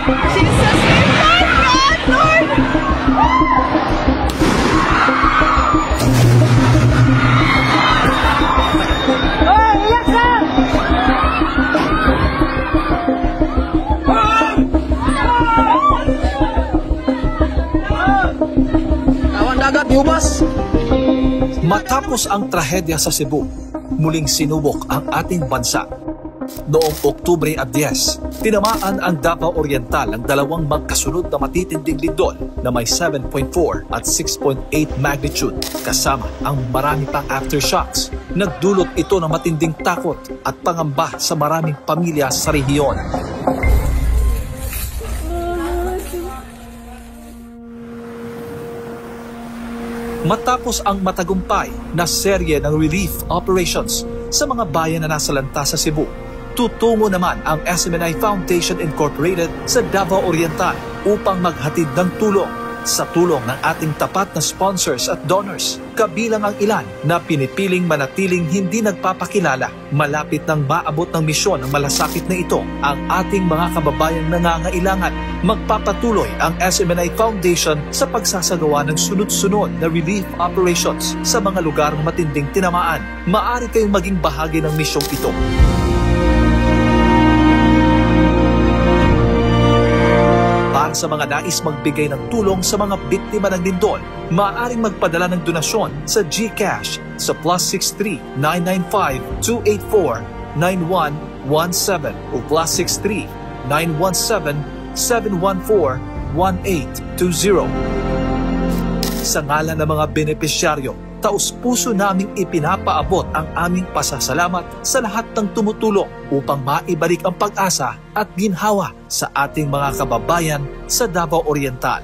Jesus, Lord, Lord! Oh, iyak ka! Awan dagat, yubas! Matapos ang trahedya sa Cebu, muling sinubok ang ating bansa. Noong Oktubre 10, tinamaan ang Davao Oriental ang dalawang magkasunod na matitinding lindol na may 7.4 at 6.8 magnitude kasama ang marami pang aftershocks. Nagdulot ito ng matinding takot at pangamba sa maraming pamilya sa rehiyon. Matapos ang matagumpay na serye ng relief operations sa mga bayan na nasalanta sa Cebu, tutungo naman ang SMNI Foundation Incorporated sa Davao Oriental upang maghatid ng tulong sa tulong ng ating tapat na sponsors at donors, kabilang ang ilan na pinipiling manatiling hindi nagpapakilala. Malapit nang maabot ng misyon ng malasakit na ito ang ating mga kababayang nangangailangan. Magpapatuloy ang SMNI Foundation sa pagsasagawa ng sunod-sunod na relief operations sa mga lugar ng matinding tinamaan. Maaari kayong maging bahagi ng misyong ito. Para sa mga nais magbigay ng tulong sa mga biktima ng lindol, maaaring magpadala ng donasyon sa GCash sa +63-995-284-9117 o +63-917-714-1820. Sa ngalan ng mga benepisyaryo, taus-puso naming ipinapaabot ang aming pasasalamat sa lahat ng tumutulong upang maibalik ang pag-asa at ginhawa sa ating mga kababayan sa Davao Oriental.